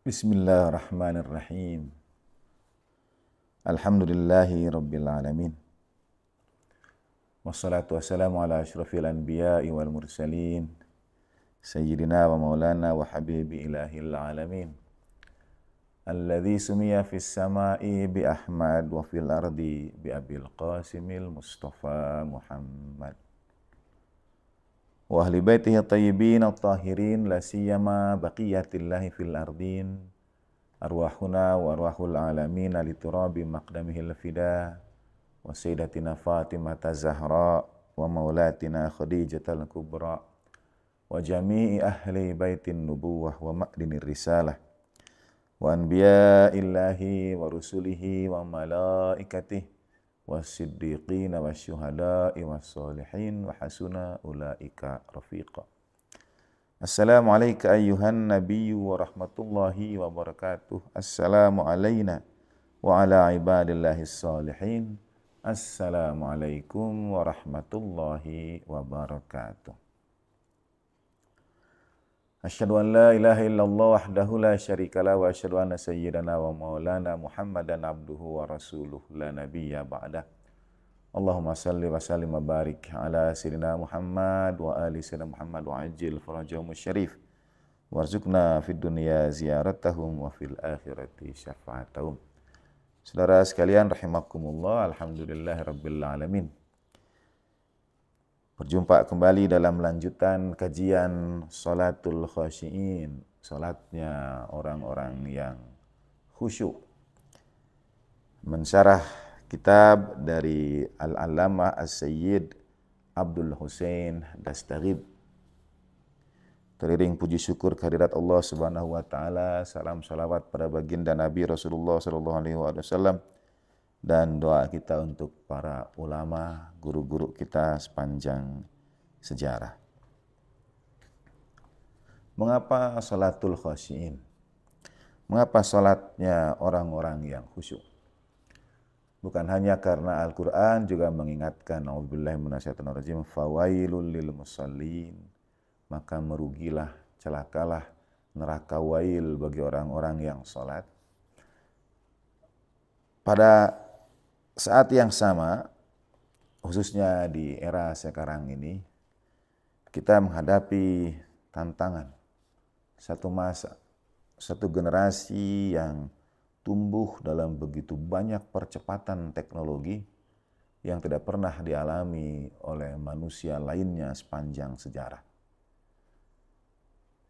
Bismillahirrahmanirrahim. Alhamdulillahi rabbil alamin. Wassalatu wassalamu ala asyrafil anbiya'i wal mursalin. Sayyidina wa maulana wa habibi ilahil alamin. Alladhi sumiya fis sama'i bi Ahmad wa fil ardi bi Abil Qasimil Mustafa Muhammad. Wa ahli baitihi tayyibin at-tahirin la siyama baqiyatillahi fil ardin arwahuna wa arwahul alamin li turabi maqdamihil fida wa sayyidatina Fatimah Zahra wa maulatina Khadijatal Kubra wa jami'i ahli baitin nubuwah wa ma'dinir risalah wa anbiya'illahi wa rusulihi wa malaikatihi wasiddiqin wasyuhada'i wassalihin wa hasuna ulaika rafiqa. Assalamu alayka ayyuhan nabiyyu wa rahmatullahi wa barakatuh. Assalamu alayna wa ala ibadillahis salihin. Assalamu alaikum warahmatullahi wabarakatuh. Asyhadu an la ilaha illallah wahdahu la syarikalah wa asyhadu anna sayyidana wa maulana Muhammadan abduhu wa rasuluh la nabiyya ba'dah. Allahumma salli wa sallim wa barik ala sayyidina Muhammad wa ali sayyidina Muhammad wa ajil farajahum syarif warzuqna fid dunya ziyaratahum wa fil akhirati syafa'atahum. Saudara sekalian rahimakumullah, alhamdulillahirabbil alamin. Berjumpa kembali dalam lanjutan kajian Salatul Khasyi'in, salatnya orang-orang yang khusyuk. Mensyarah kitab dari Al-Allamah As-Sayyid Abdul Husain Dastaghib. Teriring puji syukur kehadirat Allah Subhanahu wa taala, salam salawat pada baginda Nabi Rasulullah sallallahu alaihi wasallam, dan doa kita untuk para ulama, guru-guru kita sepanjang sejarah. Mengapa salatul khasyi'in? Mengapa salatnya orang-orang yang khusyuk? Bukan hanya karena Al-Quran juga mengingatkan, a'udzubillahi minasyaitonirrajim, fawailul lil musallin, maka merugilah, celakalah, neraka wail bagi orang-orang yang salat. Pada saat yang sama, khususnya di era sekarang ini, kita menghadapi tantangan. Satu masa, satu generasi yang tumbuh dalam begitu banyak percepatan teknologi yang tidak pernah dialami oleh manusia lainnya sepanjang sejarah.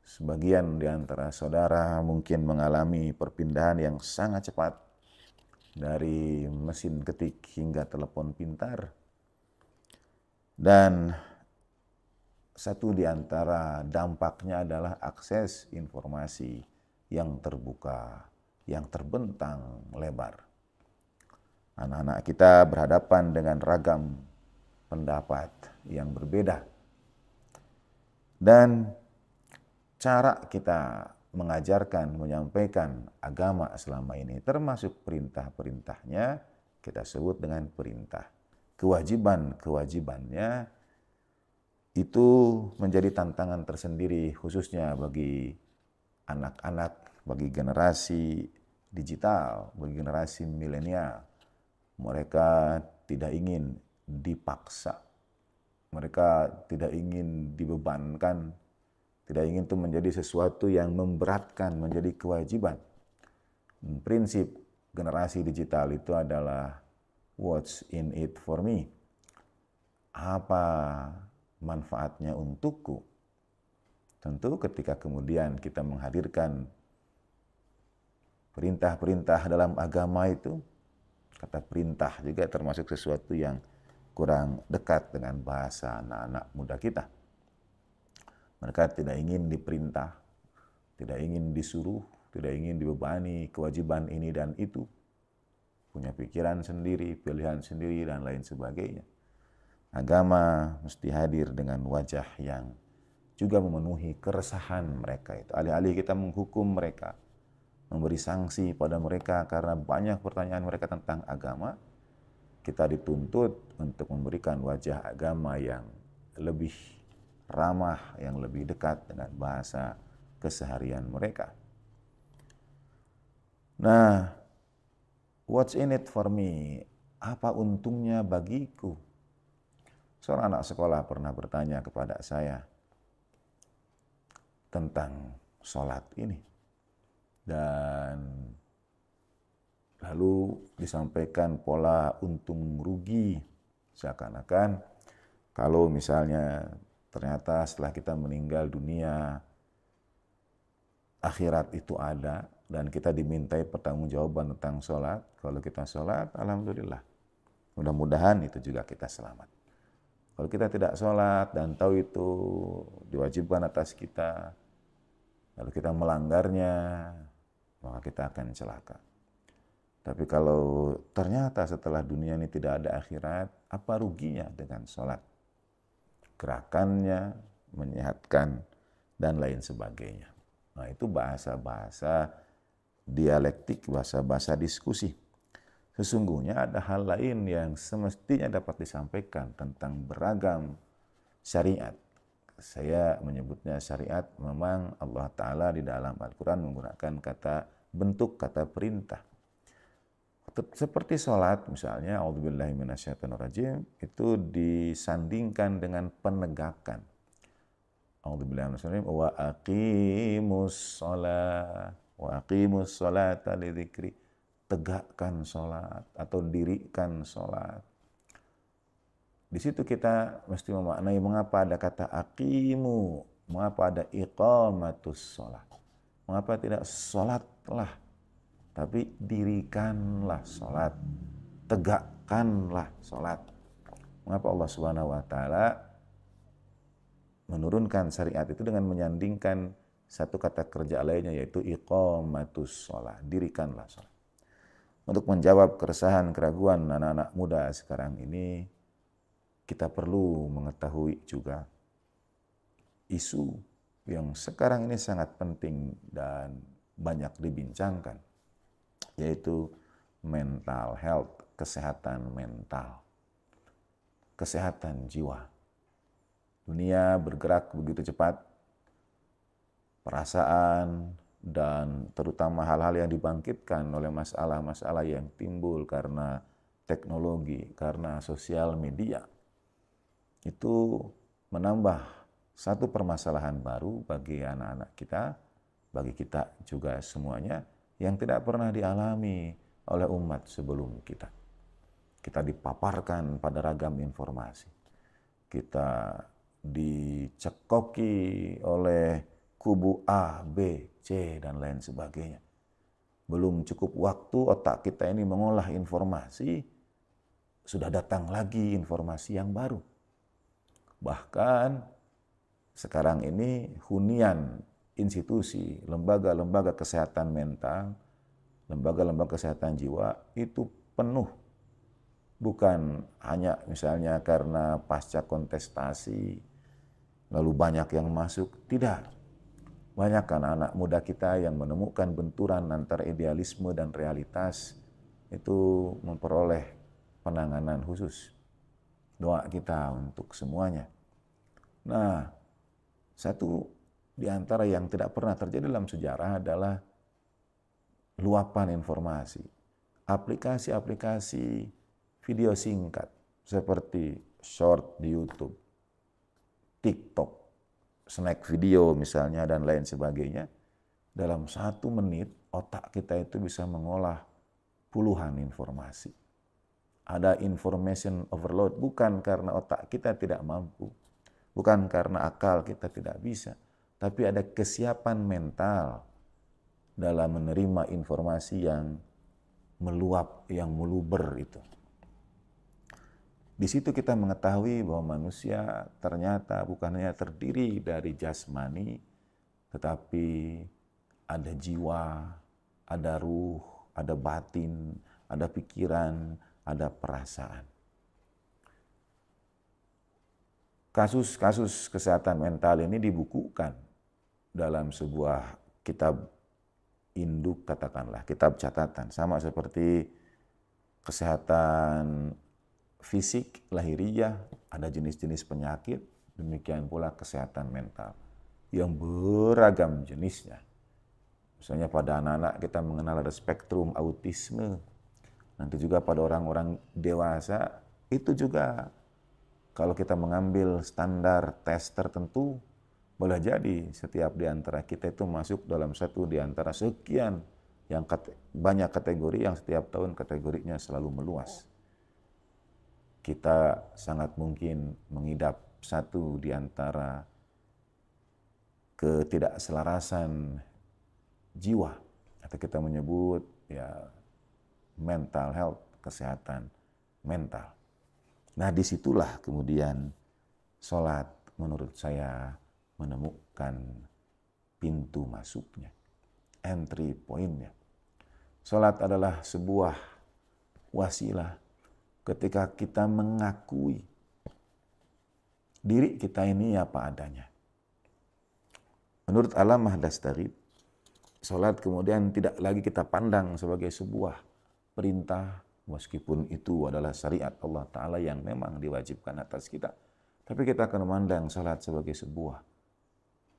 Sebagian di antara saudara mungkin mengalami perpindahan yang sangat cepat dari mesin ketik hingga telepon pintar. Dan satu di antara dampaknya adalah akses informasi yang terbuka, yang terbentang lebar. Anak-anak kita berhadapan dengan ragam pendapat yang berbeda. Dan cara kita mengajarkan, menyampaikan agama selama ini, termasuk perintah-perintahnya, kita sebut dengan perintah. Kewajiban-kewajibannya itu menjadi tantangan tersendiri, khususnya bagi anak-anak, bagi generasi digital, bagi generasi milenial. Mereka tidak ingin dipaksa, mereka tidak ingin dibebankan, tidak ingin itu menjadi sesuatu yang memberatkan, menjadi kewajiban. Prinsip generasi digital itu adalah what's in it for me? Apa manfaatnya untukku? Tentu ketika kemudian kita menghadirkan perintah-perintah dalam agama itu, kata perintah juga termasuk sesuatu yang kurang dekat dengan bahasa anak-anak muda kita. Mereka tidak ingin diperintah, tidak ingin disuruh, tidak ingin dibebani kewajiban ini dan itu. Punya pikiran sendiri, pilihan sendiri, dan lain sebagainya. Agama mesti hadir dengan wajah yang juga memenuhi keresahan mereka itu. Alih-alih kita menghukum mereka, memberi sanksi pada mereka karena banyak pertanyaan mereka tentang agama, kita dituntut untuk memberikan wajah agama yang lebih ramah, yang lebih dekat dengan bahasa keseharian mereka. Nah, what's in it for me? Apa untungnya bagiku? Seorang anak sekolah pernah bertanya kepada saya tentang sholat ini. Dan lalu disampaikan pola untung rugi. Seakan-akan kalau misalnya ternyata setelah kita meninggal dunia, akhirat itu ada dan kita dimintai pertanggungjawaban tentang sholat. Kalau kita sholat, alhamdulillah. Mudah-mudahan itu juga kita selamat. Kalau kita tidak sholat dan tahu itu diwajibkan atas kita, lalu kita melanggarnya, maka kita akan celaka. Tapi kalau ternyata setelah dunia ini tidak ada akhirat, apa ruginya dengan sholat? Gerakannya, menyehatkan, dan lain sebagainya. Nah, itu bahasa-bahasa dialektik, bahasa-bahasa diskusi. Sesungguhnya ada hal lain yang semestinya dapat disampaikan tentang beragam syariat. Saya menyebutnya syariat, memang Allah Ta'ala di dalam Al-Quran menggunakan bentuk kata perintah. Seperti sholat misalnya, a'udzubillahi minasyaitonirrajim, itu disandingkan dengan penegakan. A'udzubillahi minasyaitonirrajim, wa aqimus sholata lidzikri. Tegakkan sholat atau dirikan sholat. Di situ kita mesti memaknai mengapa ada kata aqimu, mengapa ada iqamatus sholat. Mengapa tidak sholatlah, tapi dirikanlah sholat, tegakkanlah sholat. Mengapa Allah Subhanahu wa Ta'ala menurunkan syariat itu dengan menyandingkan satu kata kerja lainnya, yaitu iqamatus sholat, dirikanlah sholat. Untuk menjawab keresahan, keraguan anak-anak muda sekarang ini, kita perlu mengetahui juga isu yang sekarang ini sangat penting dan banyak dibincangkan, yaitu mental health, kesehatan mental, kesehatan jiwa. Dunia bergerak begitu cepat, perasaan dan terutama hal-hal yang dibangkitkan oleh masalah-masalah yang timbul karena teknologi, karena sosial media, itu menambah satu permasalahan baru bagi anak-anak kita, bagi kita juga semuanya, yang tidak pernah dialami oleh umat sebelum kita. Kita dipaparkan pada ragam informasi. Kita dicekoki oleh kubu A, B, C, dan lain sebagainya. Belum cukup waktu otak kita ini mengolah informasi, sudah datang lagi informasi yang baru. Bahkan sekarang ini hunian institusi, lembaga-lembaga kesehatan mental, lembaga-lembaga kesehatan jiwa itu penuh. Bukan hanya misalnya karena pasca kontestasi, lalu banyak yang masuk. Tidak. Banyak anak-anak muda kita yang menemukan benturan antara idealisme dan realitas, itu memperoleh penanganan khusus. Doa kita untuk semuanya. Nah, satu di antara yang tidak pernah terjadi dalam sejarah adalah luapan informasi. Aplikasi-aplikasi video singkat seperti short di YouTube, TikTok, snack video misalnya, dan lain sebagainya. Dalam 1 menit, otak kita itu bisa mengolah puluhan informasi. Ada information overload, bukan karena otak kita tidak mampu, bukan karena akal kita tidak bisa, tapi ada kesiapan mental dalam menerima informasi yang meluap, yang meluber itu. Di situ kita mengetahui bahwa manusia ternyata bukan hanya terdiri dari jasmani, tetapi ada jiwa, ada ruh, ada batin, ada pikiran, ada perasaan. Kasus-kasus kesehatan mental ini dibukukan dalam sebuah kitab induk, katakanlah, kitab catatan. Sama seperti kesehatan fisik, lahiriah, ada jenis-jenis penyakit, demikian pula kesehatan mental yang beragam jenisnya. Misalnya pada anak-anak kita mengenal ada spektrum autisme. Nanti juga pada orang-orang dewasa itu juga kalau kita mengambil standar tes tertentu, boleh jadi setiap di antara kita itu masuk dalam satu di antara sekian yang banyak kategori yang setiap tahun kategorinya selalu meluas. Kita sangat mungkin mengidap satu di antara ketidakselarasan jiwa, atau kita menyebut ya mental health, kesehatan mental. Nah, disitulah kemudian sholat menurut saya menemukan pintu masuknya, entry point-nya. Sholat adalah sebuah wasilah ketika kita mengakui diri kita ini apa adanya. Menurut Alamah Dastari, sholat kemudian tidak lagi kita pandang sebagai sebuah perintah, meskipun itu adalah syariat Allah Ta'ala yang memang diwajibkan atas kita. Tapi kita akan memandang sholat sebagai sebuah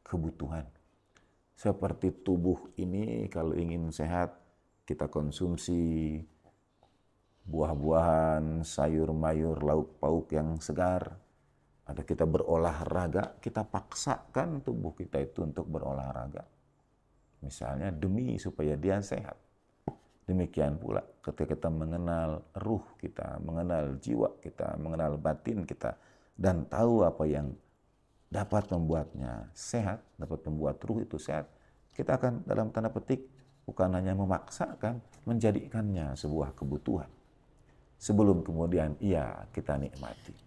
kebutuhan. Seperti tubuh ini kalau ingin sehat, kita konsumsi buah-buahan, sayur-mayur, lauk pauk yang segar. Ada kita berolahraga, kita paksakan tubuh kita itu untuk berolahraga. Misalnya demi supaya dia sehat. Demikian pula ketika kita mengenal ruh kita, mengenal jiwa kita, mengenal batin kita, dan tahu apa yang dapat membuatnya sehat, dapat membuat ruh itu sehat, kita akan dalam tanda petik bukan hanya memaksakan, menjadikannya sebuah kebutuhan. Sebelum kemudian ia kita nikmati.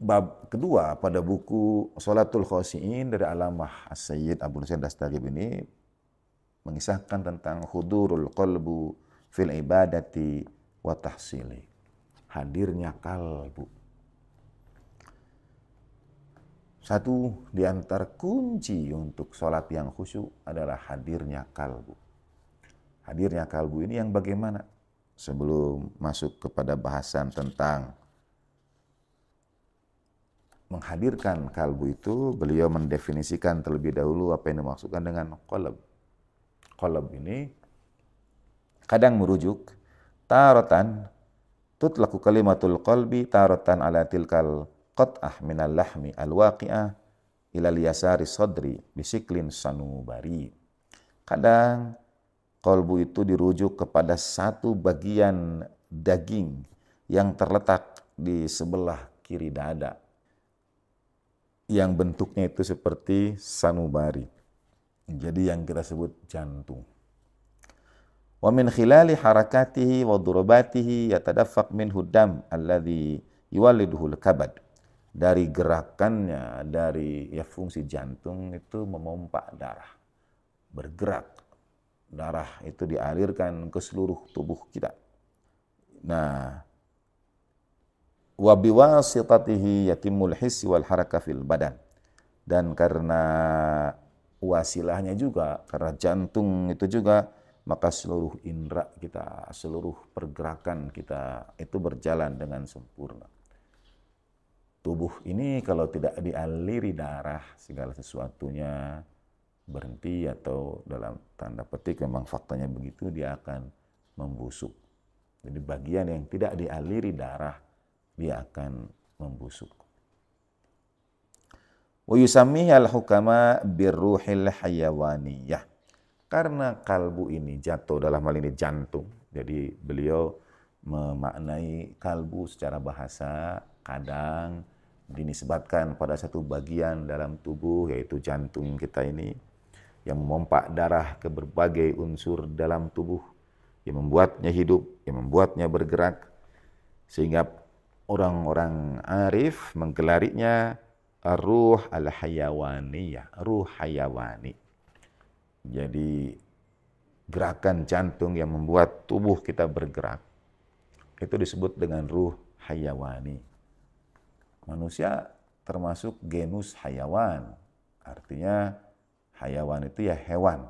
Bab kedua pada buku Sholatul Khoshi'in dari Alamah As-Sayyid Abu Nusain Dastarib ini mengisahkan tentang hudurul qalbu fil ibadati wa tahsili. Hadirnya kalbu. Satu di antara kunci untuk sholat yang khusyuk adalah hadirnya kalbu. Hadirnya kalbu ini yang bagaimana? Sebelum masuk kepada bahasan tentang menghadirkan kalbu itu, beliau mendefinisikan terlebih dahulu apa yang dimaksudkan dengan qalb. Qalb ini kadang merujuk taratan tutlaqu kalimatul qalbi taratan ala tilkal qat'ah minal lahmi alwaqi'ah ilal yasari sadri bisiklin sanubari. Kadang qalbu itu dirujuk kepada satu bagian daging yang terletak di sebelah kiri dada, yang bentuknya itu seperti sanubari. Jadi yang kita sebut jantung. Wa min khilali harakatihi wa durubatihi yatadaffaq minhu dam alladhi yuwalliduhu al-kabad. Dari gerakannya, dari fungsi jantung itu memompa darah. Bergerak. Darah itu dialirkan ke seluruh tubuh kita. Nah, wa biwasitatihi yatimul hissi wal haraka fil badan. Dan karena wasilahnya juga, karena jantung itu juga, maka seluruh indera kita, seluruh pergerakan kita itu berjalan dengan sempurna. Tubuh ini kalau tidak dialiri darah, segala sesuatunya berhenti, atau dalam tanda petik memang faktanya begitu, dia akan membusuk. Jadi bagian yang tidak dialiri darah, dia akan membusuk. Wa yusammihi al-hukama birruhil hayawaniyah. Karena kalbu ini jatuh dalam hal ini jantung, jadi beliau memaknai kalbu secara bahasa kadang dinisbatkan pada satu bagian dalam tubuh, yaitu jantung kita ini, yang memompa darah ke berbagai unsur dalam tubuh, yang membuatnya hidup, yang membuatnya bergerak, sehingga orang-orang arif menggelarinya ruh al-hayawaniyah, ruh hayawani. Jadi gerakan jantung yang membuat tubuh kita bergerak itu disebut dengan ruh hayawani. Manusia termasuk genus hayawan, artinya hayawan itu ya hewan.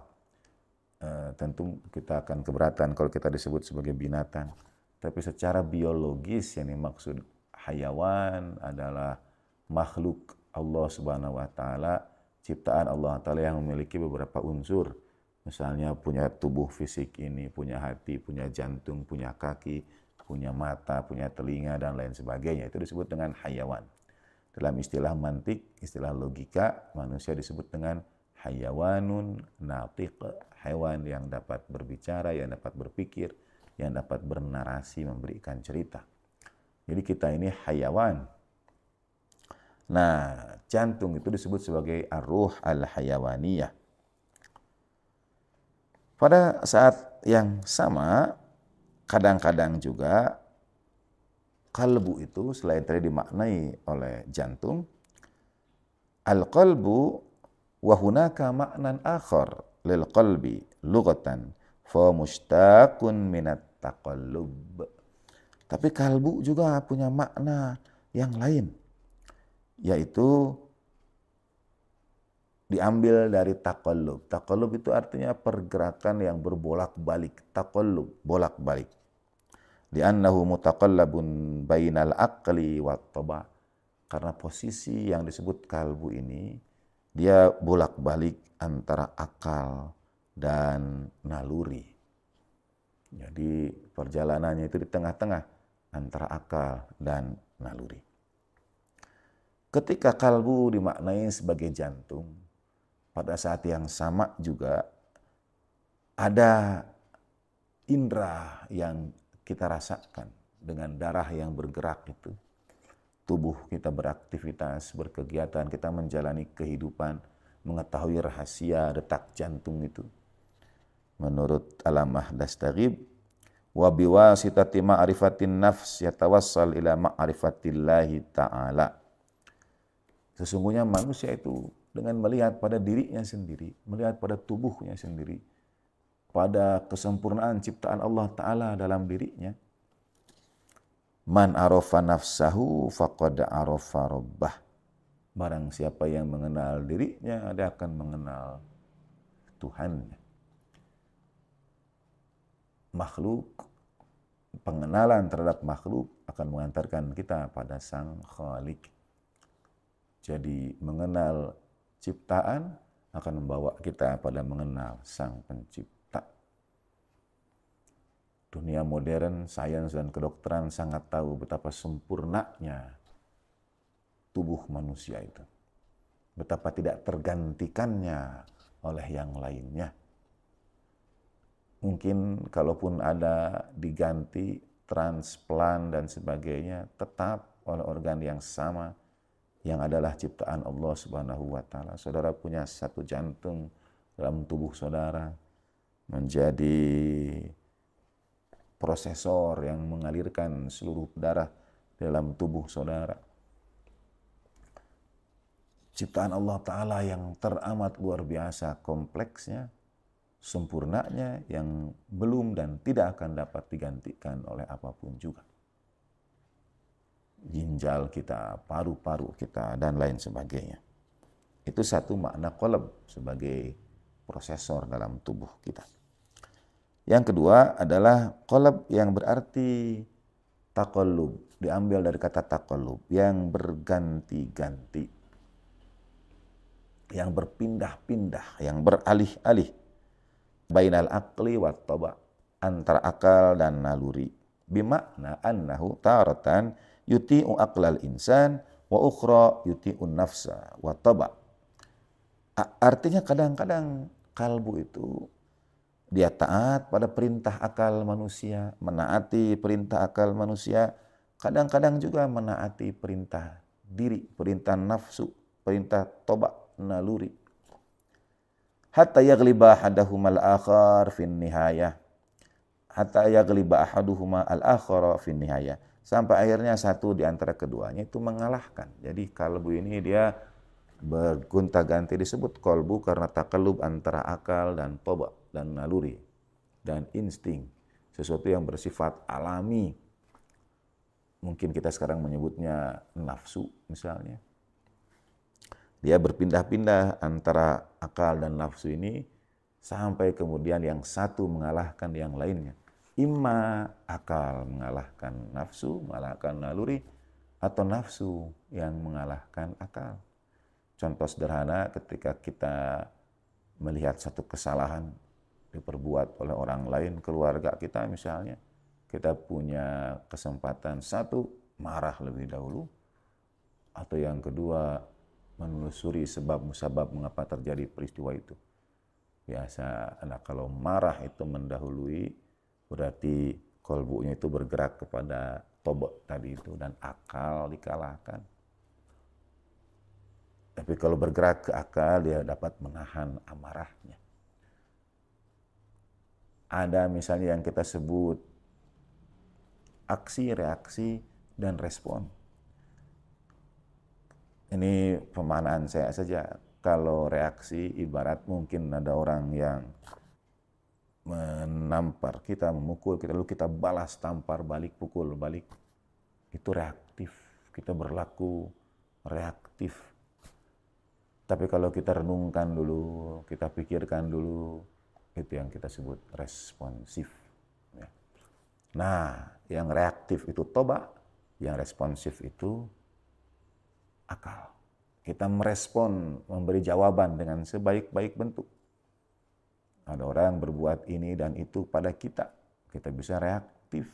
Tentu kita akan keberatan kalau kita disebut sebagai binatang. Tapi secara biologis yang dimaksud hayawan adalah makhluk Allah Subhanahu wa taala, ciptaan Allah taala yang memiliki beberapa unsur. Misalnya punya tubuh fisik ini, punya hati, punya jantung, punya kaki, punya mata, punya telinga, dan lain sebagainya. Itu disebut dengan hayawan. Dalam istilah mantik, istilah logika, manusia disebut dengan hayawanun natiq, hewan yang dapat berbicara, yang dapat berpikir, yang dapat bernarasi, memberikan cerita. Jadi kita ini hayawan. Nah, jantung itu disebut sebagai ar-ruh al-hayawaniyah. Pada saat yang sama, kadang-kadang juga kalbu itu selain tadi dimaknai oleh jantung, al-qalbu wa hunaka ma'nan akhar lil qalbi lughatan fa mushtaqun minat taqallub. Tapi kalbu juga punya makna yang lain, yaitu diambil dari taqallub. Taqallub itu artinya pergerakan yang berbolak-balik, taqallub, bolak-balik. Li'annahu mutaqallabun bainal aqli wat taba. Karena posisi yang disebut kalbu ini, dia bolak-balik antara akal dan naluri. Jadi perjalanannya itu di tengah-tengah antara akal dan naluri. Ketika kalbu dimaknai sebagai jantung, pada saat yang sama juga ada indera yang kita rasakan dengan darah yang bergerak itu. Tubuh kita beraktivitas, berkegiatan, kita menjalani kehidupan, mengetahui rahasia detak jantung itu. Menurut Alamah Dastaghib, wa biwasitati ma'rifatin nafs yatawassal ila ma'rifatillahi ta'ala. Sesungguhnya manusia itu dengan melihat pada dirinya sendiri, melihat pada tubuhnya sendiri, pada kesempurnaan ciptaan Allah Ta'ala dalam dirinya. Man arafa nafsahu faqad arafa rabbah. Barang siapa yang mengenal dirinya, dia akan mengenal Tuhannya. Makhluk, pengenalan terhadap makhluk akan mengantarkan kita pada Sang Khalik. Jadi mengenal ciptaan akan membawa kita pada mengenal Sang Pencipta. Dunia modern, sains dan kedokteran sangat tahu betapa sempurnanya tubuh manusia itu. Betapa tidak tergantikannya oleh yang lainnya. Mungkin kalaupun ada diganti, transplant dan sebagainya, tetap oleh organ yang sama, yang adalah ciptaan Allah Subhanahu wa taala. Saudara punya satu jantung dalam tubuh saudara, menjadi prosesor yang mengalirkan seluruh darah dalam tubuh saudara. Ciptaan Allah Ta'ala yang teramat luar biasa kompleksnya, sempurnanya, yang belum dan tidak akan dapat digantikan oleh apapun juga. Ginjal kita, paru-paru kita, dan lain sebagainya. Itu satu makna qalb sebagai prosesor dalam tubuh kita. Yang kedua adalah qalb yang berarti taqallub, diambil dari kata taqallub, yang berganti-ganti, yang berpindah-pindah, yang beralih-alih, bainal aqli wat taba, antara akal dan naluri. Bimakna annahu taratan yuti'u aqlal insan wa ukhra yuti'un nafsa wa taba. Artinya kadang-kadang kalbu itu dia taat pada perintah akal manusia, menaati perintah akal manusia, kadang-kadang juga menaati perintah diri, perintah nafsu, perintah toba, naluri. Hatta yaghliba ahaduhuma al-akhar fin nihayah. Hatta yaghliba ahaduhuma al-akhara fin nihayah. Sampai akhirnya satu di antara keduanya itu mengalahkan. Jadi kalbu ini dia bergonta-ganti, disebut kolbu karena takallub antara akal dan toba dan naluri dan insting, sesuatu yang bersifat alami. Mungkin kita sekarang menyebutnya nafsu misalnya. Dia berpindah-pindah antara akal dan nafsu ini sampai kemudian yang satu mengalahkan yang lainnya. Imma akal mengalahkan nafsu, mengalahkan naluri, atau nafsu yang mengalahkan akal. contoh sederhana ketika kita melihat satu kesalahan diperbuat oleh orang lain, keluarga kita misalnya, kita punya kesempatan satu, marah lebih dahulu, atau yang kedua, menelusuri sebab-musabab mengapa terjadi peristiwa itu. Biasa, kalau marah itu mendahului, berarti kolbunya itu bergerak kepada tobat tadi itu, dan akal dikalahkan. Tapi kalau bergerak ke akal, dia dapat menahan amarahnya. Ada misalnya yang kita sebut aksi, reaksi, dan respon. Ini pemahaman saya saja. Kalau reaksi, ibarat mungkin ada orang yang menampar kita, memukul kita, lalu kita balas, tampar balik, pukul balik. Itu reaktif. Kita berlaku reaktif. Tapi kalau kita renungkan dulu, kita pikirkan dulu, itu yang kita sebut responsif. Ya. Nah, yang reaktif itu toba, yang responsif itu akal. Kita merespon, memberi jawaban dengan sebaik-baik bentuk. Ada orang berbuat ini dan itu pada kita. Kita bisa reaktif,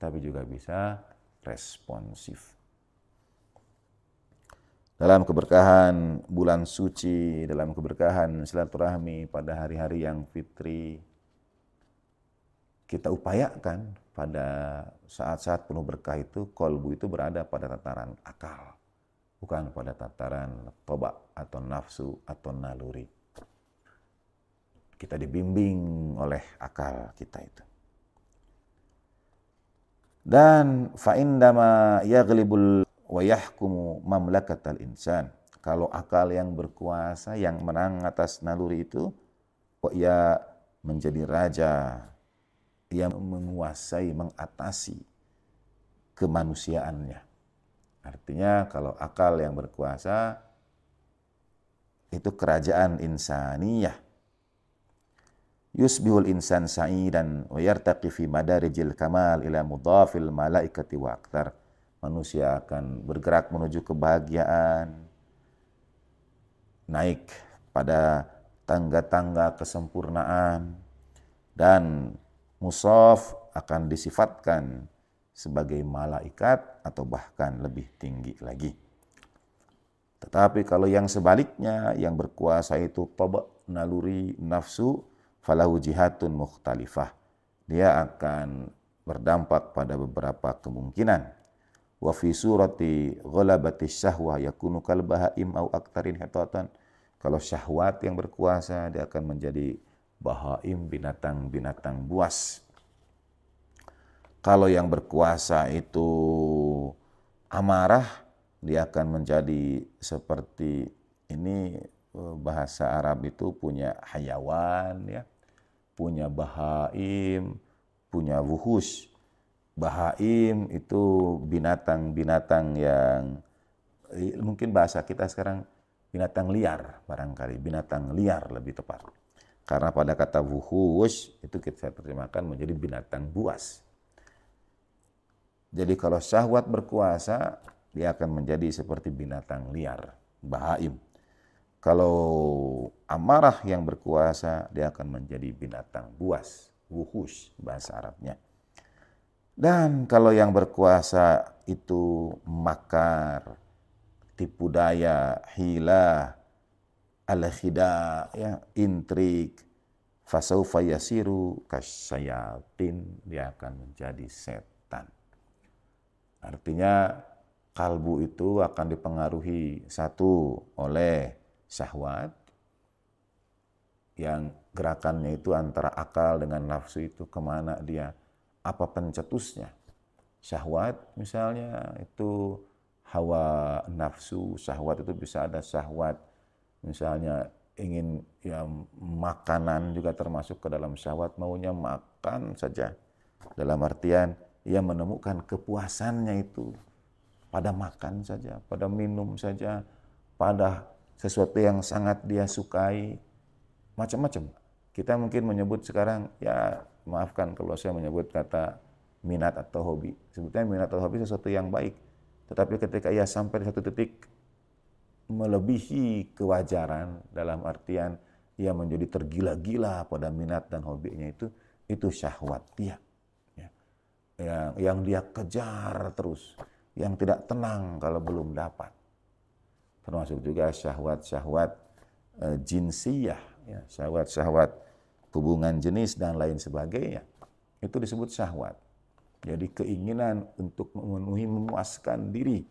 tapi juga bisa responsif. Dalam keberkahan bulan suci, dalam keberkahan silaturahmi pada hari-hari yang fitri, kita upayakan pada saat-saat penuh berkah itu, kolbu itu berada pada tataran akal, bukan pada tataran toba atau nafsu atau naluri. Kita dibimbing oleh akal kita itu. Dan fa'indama yaghlibul wa yahkumu mamlakatal insan. Kalau akal yang berkuasa, yang menang atas naluri itu, ia menjadi raja, ia menguasai, mengatasi kemanusiaannya. Artinya kalau akal yang berkuasa, itu kerajaan insaniyah. Yusbihul insan sa'idan wa yartaqi fi madarijil kamal ila mudhafil malaikati wa aktar. Manusia akan bergerak menuju kebahagiaan, naik pada tangga-tangga kesempurnaan, dan musaf akan disifatkan sebagai malaikat atau bahkan lebih tinggi lagi. Tetapi kalau yang sebaliknya, yang berkuasa itu toba, naluri, nafsu, falahu jihatun mukhtalifah. Dia akan berdampak pada beberapa kemungkinan. Wa fi surati ghalabati syahwah yakunu kal bahaim au aktarin hitatan. Kalau syahwat yang berkuasa, dia akan menjadi bahaim, binatang-binatang buas. Kalau yang berkuasa itu amarah, dia akan menjadi seperti ini, bahasa Arab itu punya hayawan, ya, punya bahaim, punya wuhus. Bahaim itu binatang-binatang yang mungkin bahasa kita sekarang binatang liar, barangkali binatang liar lebih tepat. Karena pada kata wuhus itu kita terjemahkan menjadi binatang buas. Jadi kalau syahwat berkuasa, dia akan menjadi seperti binatang liar, bahaim. Kalau amarah yang berkuasa, dia akan menjadi binatang buas, wuhus bahasa Arabnya. Dan kalau yang berkuasa itu makar, tipu daya, hilah, al-khida, ya, intrik, fasaufa yasiru kasyayatin, dia akan menjadi setan. Artinya kalbu itu akan dipengaruhi satu oleh syahwat, yang gerakannya itu antara akal dengan nafsu itu kemana dia, apa pencetusnya. Syahwat misalnya itu hawa nafsu, syahwat itu bisa ada syahwat misalnya ingin ya makanan juga termasuk ke dalam syahwat, maunya makan saja. Dalam artian ia menemukan kepuasannya itu pada makan saja, pada minum saja, pada sesuatu yang sangat dia sukai, macam-macam. Kita mungkin menyebut sekarang, ya maafkan kalau saya menyebut kata minat atau hobi. Sebetulnya minat atau hobi sesuatu yang baik. Tetapi ketika ia sampai di satu titik, melebihi kewajaran, dalam artian ia menjadi tergila-gila pada minat dan hobinya itu syahwat dia. Yang dia kejar terus, yang tidak tenang kalau belum dapat. Termasuk juga syahwat-syahwat jinsiyah, ya, syahwat-syahwat hubungan jenis dan lain sebagainya. Itu disebut syahwat. Jadi keinginan untuk memenuhi, memuaskan diri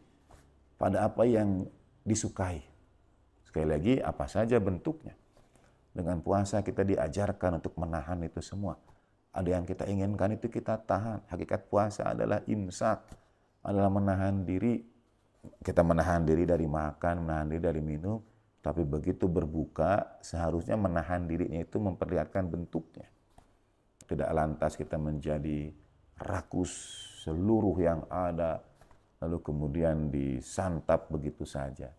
pada apa yang disukai. Sekali lagi, apa saja bentuknya. Dengan puasa kita diajarkan untuk menahan itu semua. Ada yang kita inginkan itu kita tahan. Hakikat puasa adalah imsak, adalah menahan diri. Kita menahan diri dari makan, menahan diri dari minum. Tapi begitu berbuka, seharusnya menahan dirinya itu memperlihatkan bentuknya. Tidak lantas kita menjadi rakus seluruh yang ada, lalu kemudian disantap begitu saja.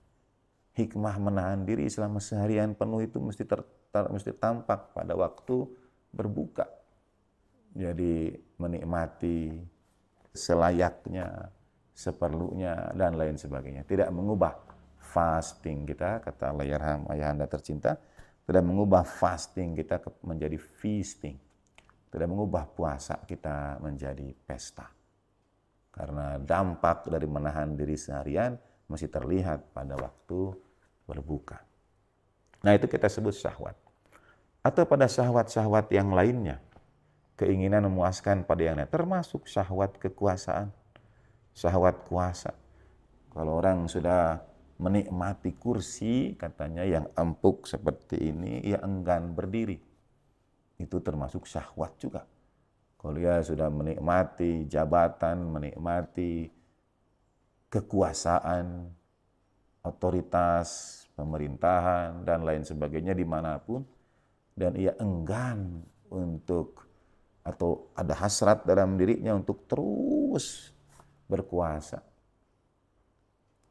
Hikmah menahan diri selama seharian penuh itu mesti tampak pada waktu berbuka. Jadi menikmati selayaknya, seperlunya, dan lain sebagainya. Tidak mengubah fasting kita, kata Allahyarham ayahanda tercinta, tidak mengubah fasting kita menjadi feasting. Tidak mengubah puasa kita menjadi pesta. Karena dampak dari menahan diri seharian masih terlihat pada waktu berbuka. Nah, itu kita sebut syahwat. Atau pada syahwat-syahwat yang lainnya, keinginan memuaskan pada yang lain, termasuk syahwat kekuasaan, syahwat kuasa. Kalau orang sudah menikmati kursi, katanya yang empuk seperti ini, ia enggan berdiri. Itu termasuk syahwat juga. Kalau dia sudah menikmati jabatan, menikmati kekuasaan, otoritas, pemerintahan, dan lain sebagainya dimanapun, dan ia enggan untuk, atau ada hasrat dalam dirinya untuk terus berkuasa,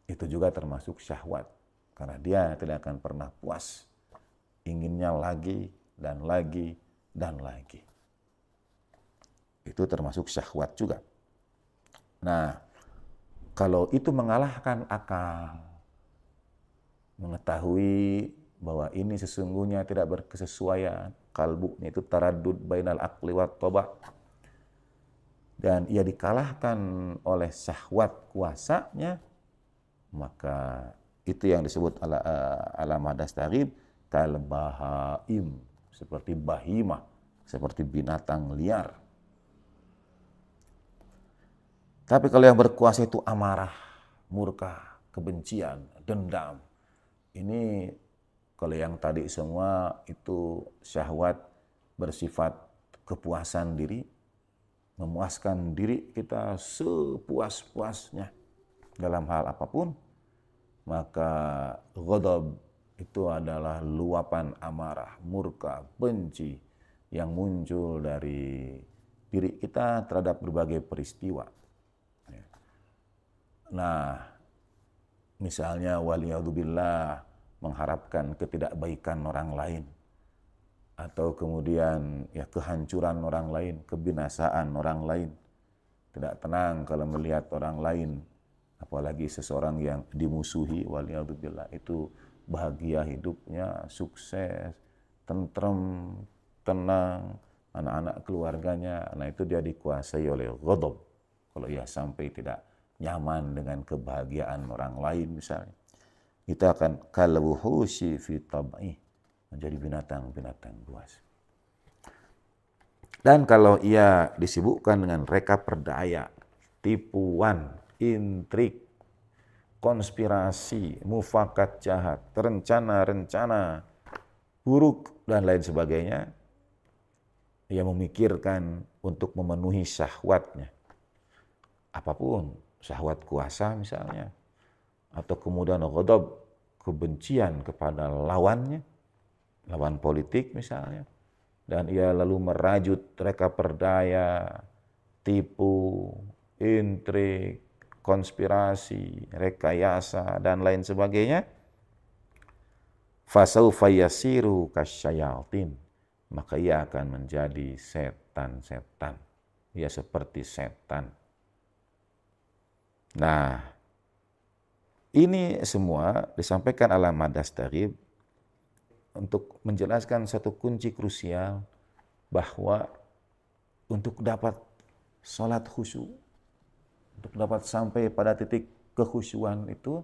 itu juga termasuk syahwat. Karena dia tidak akan pernah puas. Inginnya lagi, dan lagi, dan lagi. Itu termasuk syahwat juga. Nah, kalau itu mengalahkan akal, mengetahui bahwa ini sesungguhnya tidak berkesesuaian, kalbunya itu taraddud bainal aqli wat taba', dan ia dikalahkan oleh syahwat kuasanya, maka itu yang disebut alamah dastarib kal bahaim, seperti bahimah, seperti binatang liar. Tapi kalau yang berkuasa itu amarah, murka, kebencian, dendam. Ini kalau yang tadi semua itu syahwat bersifat kepuasan diri, memuaskan diri kita sepuas-puasnya dalam hal apapun, maka ghadab itu adalah luapan amarah, murka, benci yang muncul dari diri kita terhadap berbagai peristiwa. Nah, misalnya waliyadzubillah, mengharapkan ketidakbaikan orang lain, atau kemudian ya kehancuran orang lain, kebinasaan orang lain. Tidak tenang kalau melihat orang lain, apalagi seseorang yang dimusuhi, waliyadzubillah, itu bahagia hidupnya, sukses, tentrem, tenang, anak-anak keluarganya. Nah, itu dia dikuasai oleh ghadab. Kalau ia sampai tidak nyaman dengan kebahagiaan orang lain misalnya, kita akan kalwuhushi fi tab'i, menjadi binatang-binatang buas. Dan kalau ia disibukkan dengan reka perdaya, tipuan, intrik, konspirasi, mufakat jahat, rencana-rencana buruk, dan lain sebagainya, ia memikirkan untuk memenuhi syahwatnya. Apapun, syahwat kuasa misalnya, atau kemudian ghadab, kebencian kepada lawannya, lawan politik misalnya, dan ia lalu merajut reka perdaya, tipu, intrik, konspirasi, rekayasa, dan lain sebagainya, fasaufa yasiru kasyayatin, maka ia akan menjadi setan-setan. Ia seperti setan. Nah, Ini semua disampaikan Allamah Dastagib untuk menjelaskan satu kunci krusial bahwa untuk dapat sholat khusyuk, untuk dapat sampai pada titik kekhusyuan itu,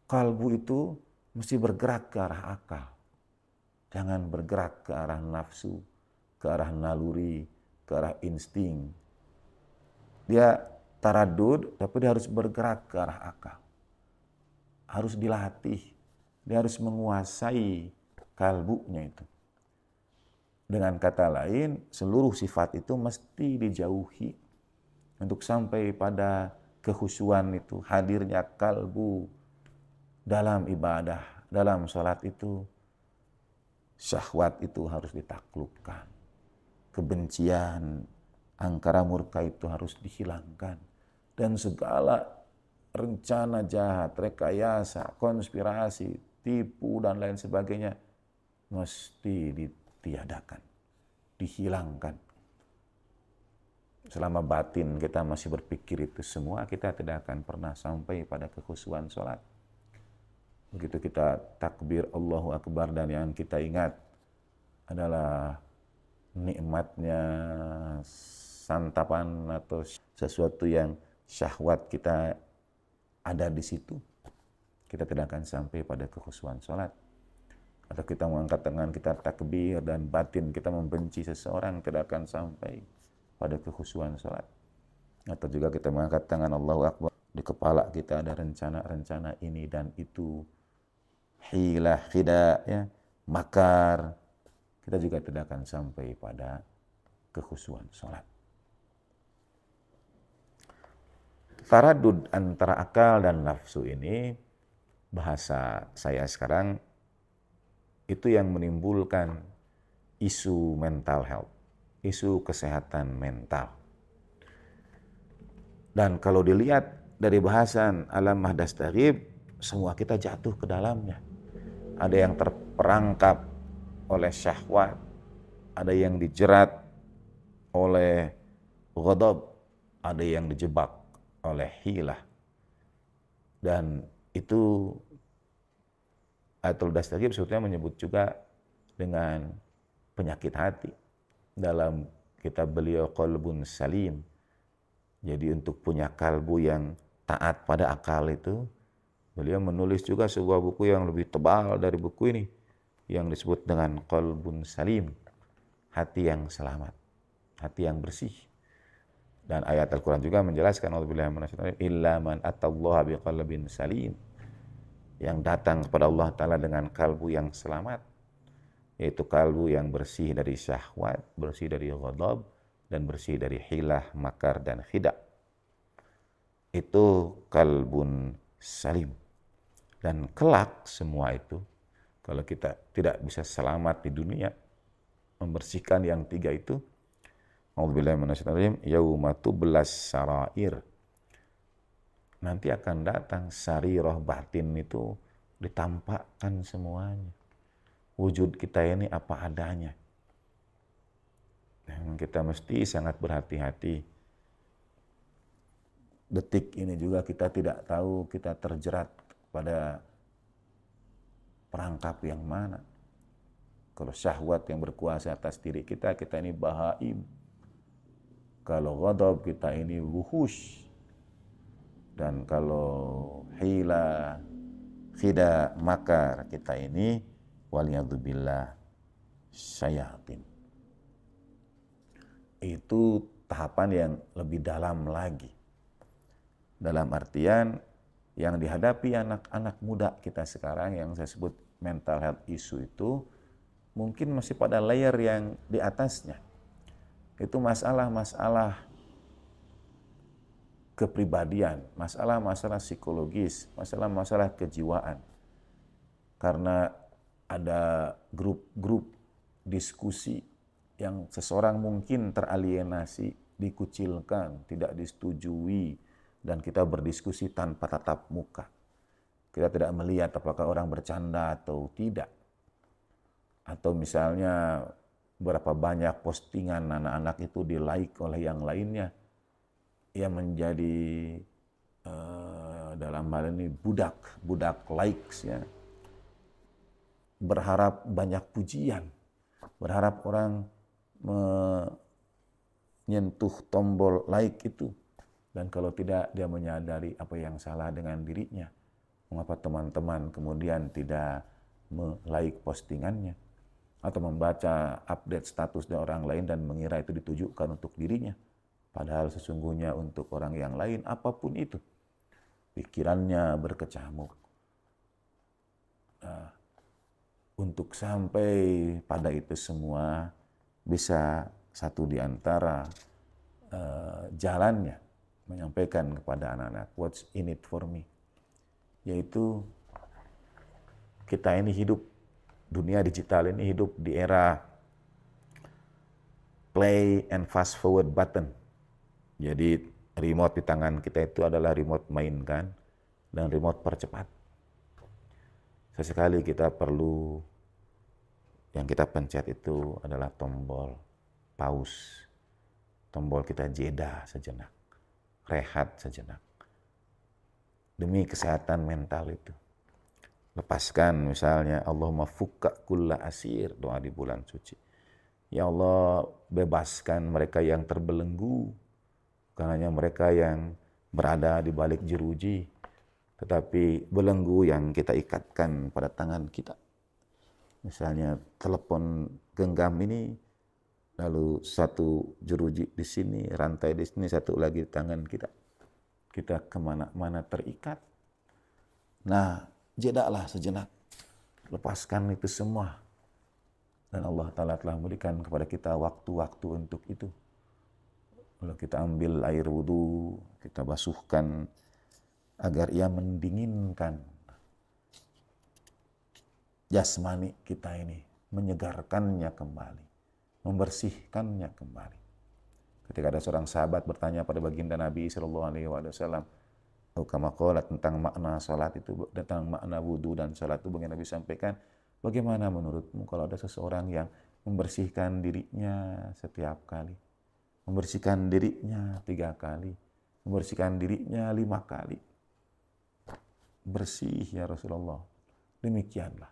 kalbu itu mesti bergerak ke arah akal. Jangan bergerak ke arah nafsu, ke arah naluri, ke arah insting. Dia taradud, tapi dia harus bergerak ke arah akal. Harus dilatih. Dia harus menguasai kalbunya itu. Dengan kata lain, seluruh sifat itu mesti dijauhi untuk sampai pada kekhusyuan itu, hadirnya kalbu dalam ibadah, dalam sholat itu. Syahwat itu harus ditaklukkan. Kebencian, angkara murka itu harus dihilangkan. Dan segala rencana jahat, rekayasa, konspirasi, tipu, dan lain sebagainya mesti ditiadakan, dihilangkan. Selama batin kita masih berpikir itu semua, kita tidak akan pernah sampai pada kekhusyuan sholat. Begitu kita takbir Allahu Akbar dan yang kita ingat adalah nikmatnya santapan atau sesuatu yang syahwat kita ada di situ, kita tidak akan sampai pada kekhusyuan sholat. Atau kita mengangkat tangan, kita takbir dan batin kita membenci seseorang, tidak akan sampai pada kekhusyuan sholat. Atau juga kita mengangkat tangan Allahu Akbar, di kepala kita ada rencana-rencana ini dan itu, hilah, khida, ya, makar, kita juga tidak akan sampai pada kekhusyuan sholat. Taradud antara akal dan nafsu ini, bahasa saya sekarang, itu yang menimbulkan isu mental health, isu kesehatan mental. Dan kalau dilihat dari bahasan Allamah Dastagib, semua kita jatuh ke dalamnya. Ada yang terperangkap oleh syahwat, ada yang dijerat oleh ghadab, ada yang dijebak oleh hilah. Dan itu Ayatul Dastagib sebetulnya menyebut juga dengan penyakit hati. Dalam kitab beliau Qalbun Salim. Jadi untuk punya kalbu yang taat pada akal itu, beliau menulis juga sebuah buku yang lebih tebal dari buku ini, yang disebut dengan Qalbun Salim, hati yang selamat, hati yang bersih. Dan ayat Al-Quran juga menjelaskan, A'udzubillahi minasyaitonir rajim, illa man atallaha biqalbin salim, yang datang kepada Allah Ta'ala dengan kalbu yang selamat, yaitu kalbu yang bersih dari syahwat, bersih dari ghadab, dan bersih dari hilah, makar, dan khidah. Itu kalbun salim. Dan kelak semua itu, kalau kita tidak bisa selamat di dunia, membersihkan yang tiga itu, A'udzubillahi minasyaitonir rajim, yauma tublas sarair. Nanti akan datang sarirah batin itu ditampakkan semuanya. Wujud kita ini apa adanya. Dan kita mesti sangat berhati-hati. Detik ini juga kita tidak tahu kita terjerat pada perangkap yang mana. Kalau syahwat yang berkuasa atas diri kita, kita ini bahaim. Kalau ghadab, kita ini wuhush. Dan kalau hila, khida, makar, kita ini waliyadzubillah syayatin. Itu tahapan yang lebih dalam lagi. Dalam artian yang dihadapi anak-anak muda kita sekarang yang saya sebut mental health issue itu mungkin masih pada layer yang di atasnya. Itu masalah-masalah kepribadian, masalah-masalah psikologis, masalah-masalah kejiwaan. Karena ada grup-grup diskusi yang seseorang mungkin teralienasi, dikucilkan, tidak disetujui, dan kita berdiskusi tanpa tatap muka. Kita tidak melihat apakah orang bercanda atau tidak. Atau misalnya berapa banyak postingan anak-anak itu di-like oleh yang lainnya, yang menjadi dalam hal ini budak likes ya, berharap banyak pujian, berharap orang menyentuh tombol like itu, dan kalau tidak dia menyadari apa yang salah dengan dirinya. Mengapa teman-teman kemudian tidak like postingannya atau membaca update status dari orang lain dan mengira itu ditujukan untuk dirinya, padahal sesungguhnya untuk orang yang lain. Apapun itu, pikirannya berkecamuk. Nah, untuk sampai pada itu semua, bisa satu di antara jalannya menyampaikan kepada anak-anak, what's in it for me, yaitu kita ini hidup, dunia digital ini hidup di era play and fast forward button. Jadi remote di tangan kita itu adalah remote mainkan dan remote percepat. Sesekali kita perlu, yang kita pencet itu adalah tombol pause, tombol kita jeda sejenak, rehat sejenak, demi kesehatan mental itu. Lepaskan misalnya, Allahumma fukka kulla asir, doa di bulan suci. Ya Allah, bebaskan mereka yang terbelenggu, bukan hanya mereka yang berada di balik jeruji, tetapi belenggu yang kita ikatkan pada tangan kita. Misalnya telepon genggam ini, lalu satu jeruji di sini, rantai di sini, satu lagi di tangan kita. Kita kemana-mana terikat. Nah, jedaklah sejenak, lepaskan itu semua. Dan Allah Ta'ala telah memberikan kepada kita waktu-waktu untuk itu. Kalau kita ambil air wudhu, kita basuhkan agar ia mendinginkan jasmani kita ini, menyegarkannya kembali, membersihkannya kembali. Ketika ada seorang sahabat bertanya pada baginda Nabi SAW, kama qala, tentang makna salat itu, tentang makna wudu dan salat itu, baginda Nabi sampaikan, bagaimana menurutmu kalau ada seseorang yang membersihkan dirinya setiap kali, membersihkan dirinya 3 kali, membersihkan dirinya 5 kali. Bersih ya Rasulullah. Demikianlah.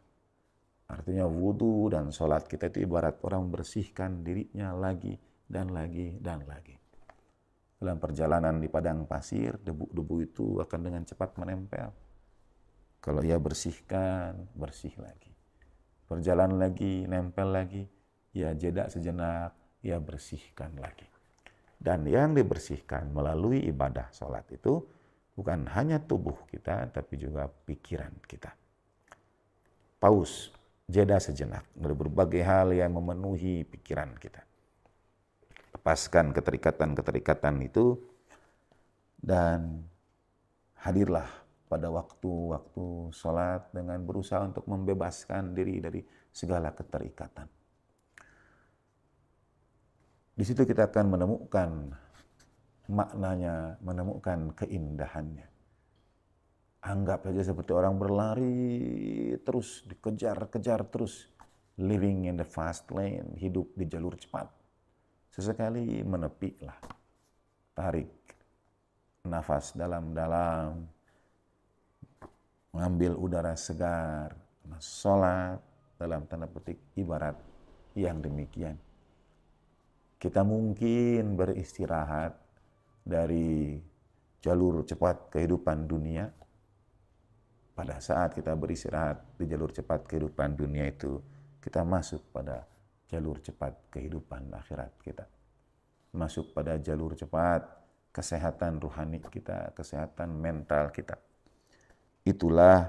Artinya wudu dan salat kita itu ibarat orang membersihkan dirinya lagi dan lagi dan lagi. Dalam perjalanan di padang pasir, debu-debu itu akan dengan cepat menempel. Kalau ia bersihkan, bersih lagi. Berjalan lagi, nempel lagi, ia jeda sejenak, ia bersihkan lagi. Dan yang dibersihkan melalui ibadah sholat itu bukan hanya tubuh kita, tapi juga pikiran kita. Pause, jeda sejenak dari berbagai hal yang memenuhi pikiran kita. Lepaskan keterikatan-keterikatan itu dan hadirlah pada waktu-waktu sholat dengan berusaha untuk membebaskan diri dari segala keterikatan. Di situ kita akan menemukan maknanya, menemukan keindahannya. Anggap saja seperti orang berlari terus, dikejar-kejar terus. Living in the fast lane, hidup di jalur cepat. Sesekali menepiklah, tarik nafas dalam-dalam, mengambil udara segar, sholat dalam tanda petik ibarat yang demikian. Kita mungkin beristirahat dari jalur cepat kehidupan dunia. Pada saat kita beristirahat di jalur cepat kehidupan dunia itu, kita masuk pada jalur cepat kehidupan akhirat kita. Masuk pada jalur cepat kesehatan rohani kita, kesehatan mental kita. Itulah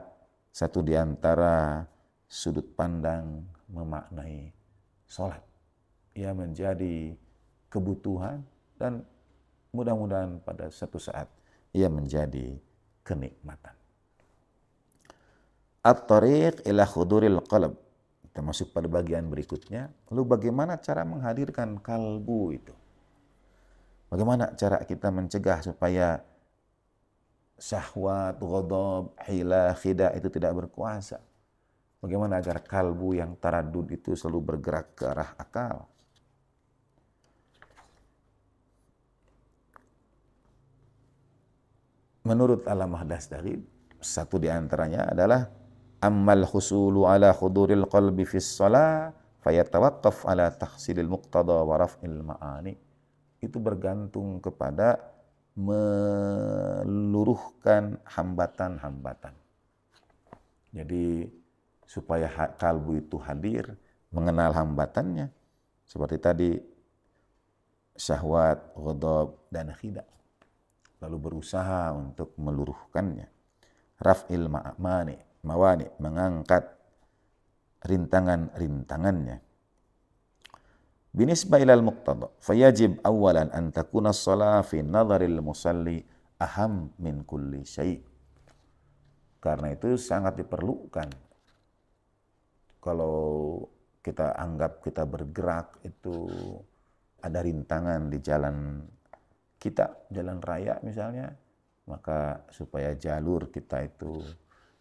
satu di antara sudut pandang memaknai sholat. Ia menjadi kebutuhan dan mudah-mudahan pada suatu saat ia menjadi kenikmatan. At-tariq ila khuduril qalb. Kita masuk pada bagian berikutnya. Lalu bagaimana cara menghadirkan kalbu itu? Bagaimana cara kita mencegah supaya syahwat, ghadab, hila, khida itu tidak berkuasa? Bagaimana agar kalbu yang taradud itu selalu bergerak ke arah akal? menurut Alamah Dasdari, satu di antaranya adalah ammal husulu ala khuduril qalbi fis shalah fayatawaqqaf ala tahsilil muqtada wa raf'il ma'ani. Itu bergantung kepada meluruhkan hambatan-hambatan. Jadi supaya kalbu itu hadir, mengenal hambatannya, seperti tadi syahwat, ghadab, dan khida. Lalu berusaha untuk meluruhkannya. Raf'il mawani, mengangkat rintangan-rintangannya. Binisbah ilal muqtada, fayajib awalan an takuna as-shalah fi nadharil musalli aham min kulli syai'. Karena itu sangat diperlukan. Kalau kita anggap kita bergerak itu ada rintangan di jalan kita, jalan raya misalnya, maka supaya jalur kita itu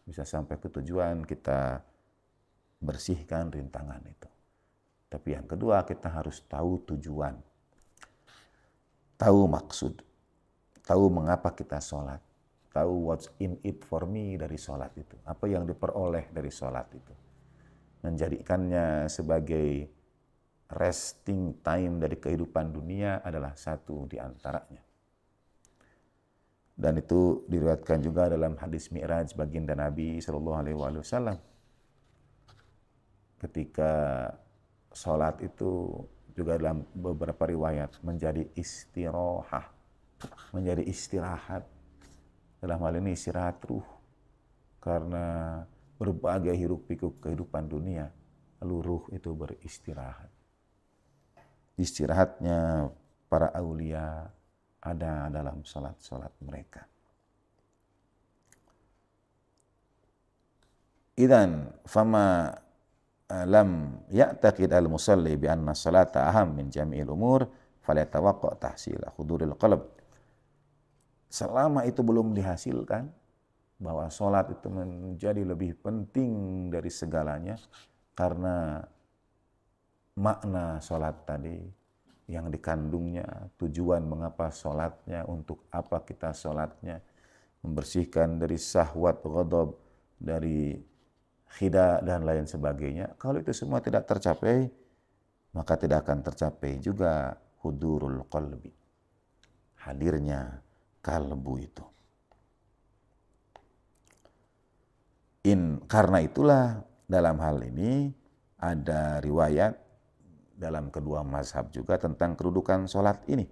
bisa sampai ke tujuan, kita bersihkan rintangan itu. Tapi yang kedua, kita harus tahu tujuan, tahu maksud, tahu mengapa kita sholat, tahu what's in it for me dari sholat itu, apa yang diperoleh dari sholat itu. Menjadikannya sebagai resting time dari kehidupan dunia adalah satu di antaranya. Dan itu diriwayatkan juga dalam hadis Mi'raj baginda Nabi SAW. Ketika sholat itu juga dalam beberapa riwayat menjadi istirahah, menjadi istirahat. Dalam hal ini istirahat ruh, karena berbagai hiruk pikuk kehidupan dunia, lalu ruh itu beristirahat. Istirahatnya para aulia ada dalam salat-salat mereka. Idzan fama lam ya'taqid al-musalli bi anna salata aham min jami'il umur falyatawaqqa tahsil huduril qalb. Selama itu belum dihasilkan bahwa salat itu menjadi lebih penting dari segalanya, karena makna salat tadi yang dikandungnya, tujuan mengapa salatnya, untuk apa kita salatnya, membersihkan dari syahwat, ghadab, dari khida dan lain sebagainya. Kalau itu semua tidak tercapai, maka tidak akan tercapai juga hudurul qalbi, hadirnya kalbu itu. Karena itulah dalam hal ini ada riwayat dalam kedua mazhab juga tentang kedudukan sholat ini.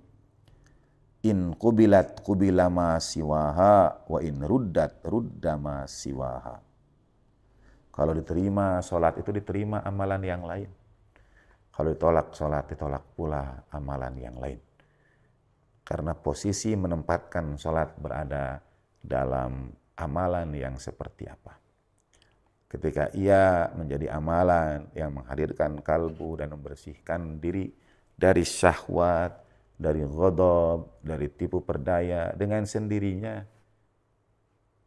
In qubilat qubila ma siwaha wa in ruddat rudda ma siwaha. Kalau diterima sholat itu diterima amalan yang lain. Kalau ditolak sholat ditolak pula amalan yang lain. Karena posisi menempatkan sholat berada dalam amalan yang seperti apa. Ketika ia menjadi amalan yang menghadirkan kalbu dan membersihkan diri dari syahwat, dari ghadab, dari tipu perdaya, dengan sendirinya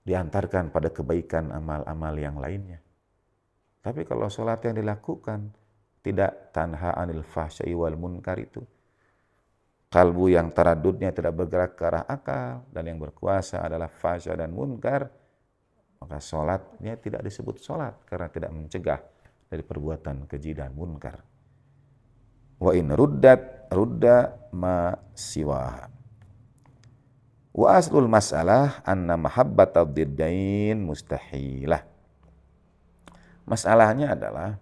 diantarkan pada kebaikan amal-amal yang lainnya. Tapi kalau sholat yang dilakukan tidak tanha anil fahsyai wal munkar itu, kalbu yang taradudnya tidak bergerak ke arah akal dan yang berkuasa adalah fahsya dan munkar, maka sholatnya tidak disebut sholat karena tidak mencegah dari perbuatan keji dan munkar. Wa in ruddat rudda ma siwaha. Wa aslul masalah anna mahabbatad diddain mustahilah. Masalahnya adalah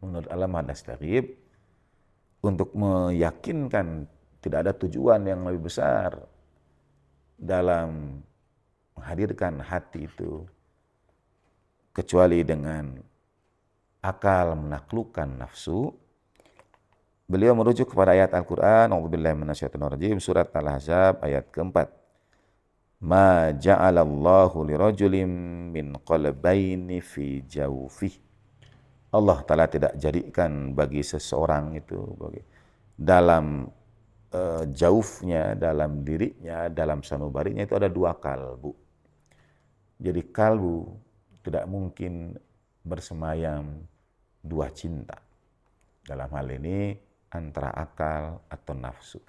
menurut Alamah Dasdari, untuk meyakinkan tidak ada tujuan yang lebih besar dalam menghadirkan hati itu kecuali dengan akal menaklukkan nafsu. Beliau merujuk kepada ayat Al-Quran, A'udzubillahi minasyaitonirrajim, surat Al-Ahzab ayat keempat. Ma ja'alallahu lirajulin min qalbaini fi jawfih. Allah Ta'ala tidak jadikan bagi seseorang itu dalam jaufnya, dalam dirinya, dalam sanubarinya itu ada dua kalbu. Jadi kalbu tidak mungkin bersemayam dua cinta. Dalam hal ini antara akal atau nafsu.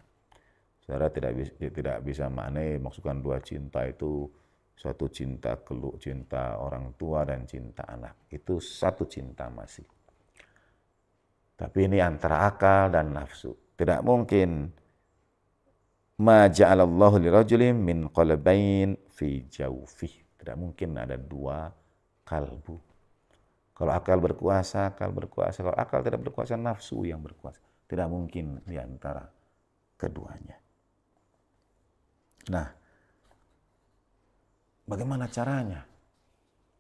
Saudara tidak bisa maknai maksudkan dua cinta itu satu cinta cinta orang tua dan cinta anak. Itu satu cinta masih. Tapi ini antara akal dan nafsu. Tidak mungkin ma ja'alallahu lirajulin min qalbain fi jawfih. Tidak mungkin ada dua kalbu. Kalau akal berkuasa. Kalau akal tidak berkuasa, nafsu yang berkuasa. Tidak mungkin di antara keduanya. Nah, bagaimana caranya?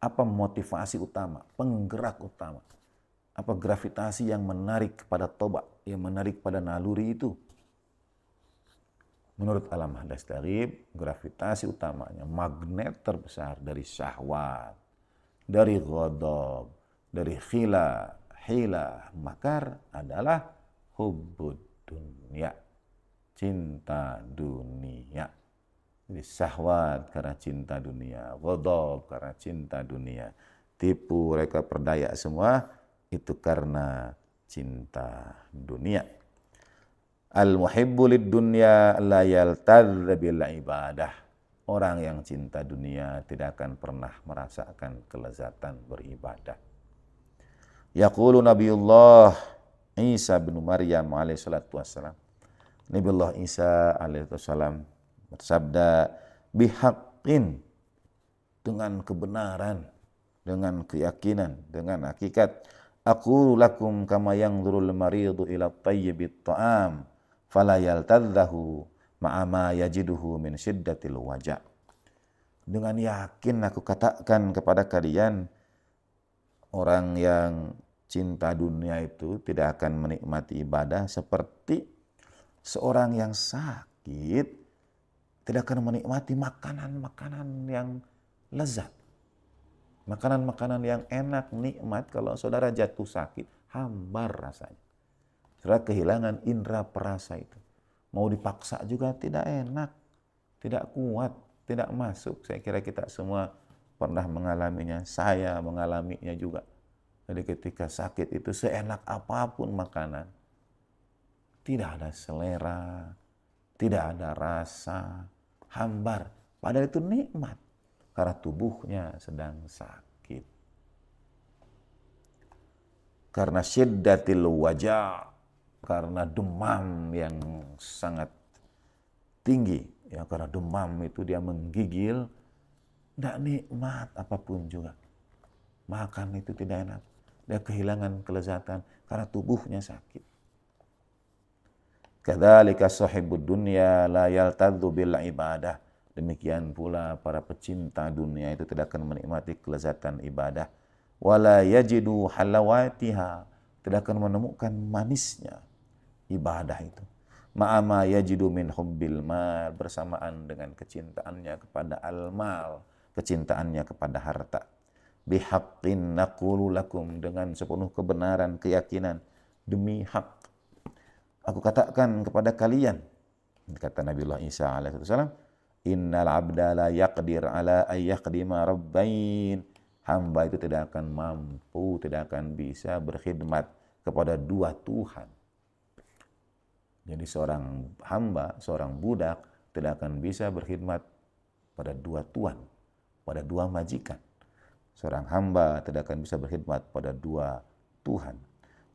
Apa motivasi utama, penggerak utama? Apa gravitasi yang menarik kepada toba, yang menarik pada naluri itu? Menurut Alam Dastagib, gravitasi utamanya, magnet terbesar dari syahwat, dari ghadab, dari hila, makar adalah hubbud dunya, cinta dunia. Jadi syahwat karena cinta dunia, ghadab karena cinta dunia, tipu, reka, perdaya semua itu karena cinta dunia. Al-muhibbu lid-dunya la yaltadz bil ibadah. Orang yang cinta dunia tidak akan pernah merasakan kelezatan beribadah. Yaqulu Nabiullah Isa bin Maryam alaihi salatu wassalam. Nabiullah Isa alaihi wassalam bersabda, bihaqqin, dengan kebenaran, dengan keyakinan, dengan hakikat, aqulu lakum kama yanzurul maridu ila tayyibit ta'am fala yaltadzahu ma'a ma yajiduhu min syiddatil waja'. Dengan yakin aku katakan kepada kalian, orang yang cinta dunia itu tidak akan menikmati ibadah seperti seorang yang sakit tidak akan menikmati makanan-makanan yang lezat. Makanan-makanan yang enak, nikmat, kalau saudara jatuh sakit, hambar rasanya. Saudara kehilangan indera perasa itu. Mau dipaksa juga tidak enak, tidak kuat, tidak masuk. Saya kira kita semua pernah mengalaminya, saya mengalaminya juga. Jadi ketika sakit itu seenak apapun makanan, tidak ada selera, tidak ada rasa, hambar. Padahal itu nikmat karena tubuhnya sedang sakit. Karena syiddatil wajah, karena demam yang sangat tinggi, ya, karena demam itu dia menggigil, tidak nikmat apapun juga. Makan itu tidak enak, dia kehilangan kelezatan karena tubuhnya sakit. Kadzalika sahibud dunya la yaltadzu bil ibadah. Demikian pula para pecinta dunia itu tidak akan menikmati kelezatan ibadah. Wala yajidu halawatiha, tidak akan menemukan manisnya ibadah itu. Ma'ama yajidu min hubbil mal, bersamaan dengan kecintaannya kepada al-mal, kecintaannya kepada harta. Bihaqqin naqulu lakum, dengan sepenuh kebenaran, keyakinan, demi hak aku katakan kepada kalian, kata Nabiullah Isa alaihi wasallam, innal abda la yaqdir ala ay yaqdima rabbain. Hamba itu tidak akan mampu, tidak akan bisa berkhidmat kepada dua Tuhan. Jadi seorang hamba, seorang budak tidak akan bisa berkhidmat pada dua tuan, pada dua majikan. Seorang hamba tidak akan bisa berkhidmat pada dua Tuhan.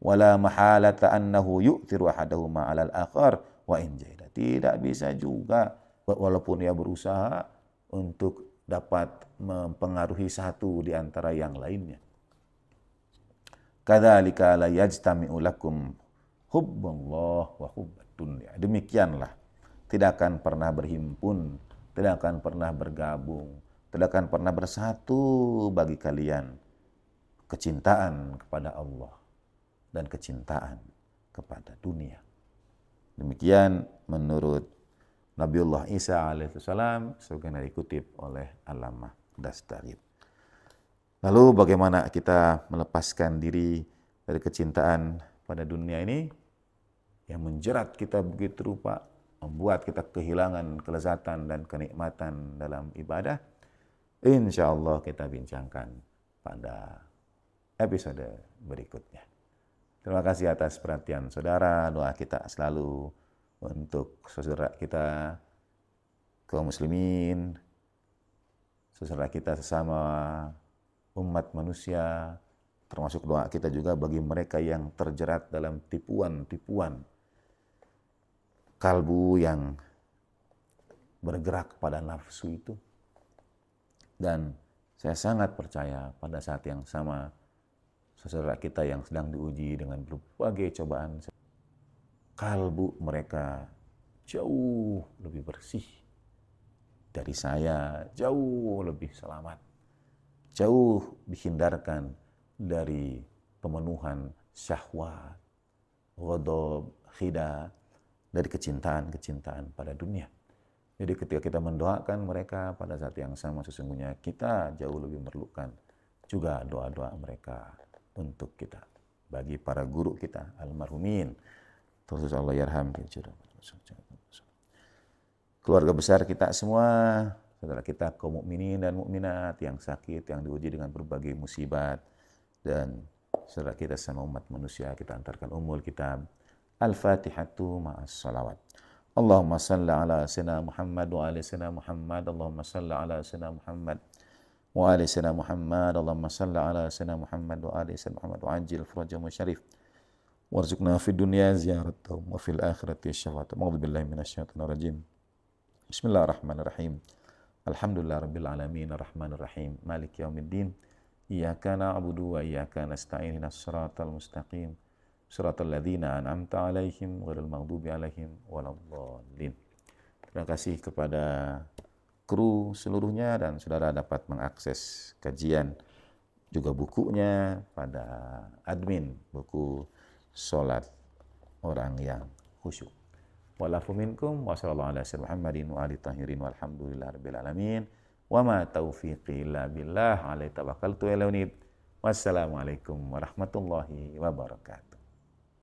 Wala mahalata annahu yu'thiru ahadahuma 'alal akhar wa in jahida. Tidak bisa juga walaupun dia berusaha untuk dapat mempengaruhi satu di antara yang lainnya. Kadzalika la yajtami'u lakum hubbullah wa hubbad dunya. Demikianlah tidak akan pernah berhimpun, tidak akan pernah bergabung, tidak akan pernah bersatu bagi kalian kecintaan kepada Allah dan kecintaan kepada dunia. Demikian menurut Nabiullah Isa alaihissalam, sebagaimana dikutip oleh Allamah Dastagib. Lalu bagaimana kita melepaskan diri dari kecintaan pada dunia ini yang menjerat kita begitu rupa, membuat kita kehilangan kelezatan dan kenikmatan dalam ibadah? Insya Allah kita bincangkan pada episode berikutnya. Terima kasih atas perhatian saudara. Doa kita selalu untuk saudara kita kaum muslimin, saudara kita sesama umat manusia, termasuk doa kita juga bagi mereka yang terjerat dalam tipuan-tipuan kalbu yang bergerak pada nafsu itu. Dan saya sangat percaya pada saat yang sama saudara kita yang sedang diuji dengan berbagai cobaan, kalbu mereka jauh lebih bersih dari saya, jauh lebih selamat, jauh dihindarkan dari pemenuhan syahwat, ghadab, khida, dari kecintaan-kecintaan pada dunia. Jadi ketika kita mendoakan mereka pada saat yang sama sesungguhnya kita jauh lebih memerlukan juga doa-doa mereka untuk kita. Bagi para guru kita, almarhumin, terus Allah yarham, keluarga besar kita semua, saudara kita kaum mukminin dan mukminat yang sakit, yang diuji dengan berbagai musibat, dan saudara kita sama umat manusia, kita antarkan ummul kitab. Al-Fatihatu ma'as salawat. Allahumma salli ala sayyidina Muhammad wa ala sayyidina Muhammad. Allahumma salli ala sayyidina Muhammad wa ala sayyidina Muhammad. Allahumma salli ala sayyidina Muhammad wa ala sayyidina Muhammad wa ajil farajahu syarif. Warzuqna fid dunya ziyaratahum wa fil akhirati syafa'atuhum. A'udzu billahi minasyaitonir rajim. Bismillahirrahmanirrahim. Alhamdulillah rabbil alamin arrahmanir rahim maliki yaumiddin. Iyyaka na'budu wa iyyaka nasta'in ihdinas siratal mustaqim. Siratal ladzina an'amta 'alaihim ghairil maghdubi 'alaihim waladdallin. Terima kasih kepada kru seluruhnya dan saudara dapat mengakses kajian juga bukunya pada admin buku Salat Orang yang Khusyuk. Wa'alafu minkum wa sallallahu ala sayyidina Muhammadin wa ali tahirin walhamdulillahirabbil alamin. Wa ma taufiqi illa billah alaihi tawakkaltu wa ilaihi unib. Wassalamualaikum warahmatullahi wabarakatuh.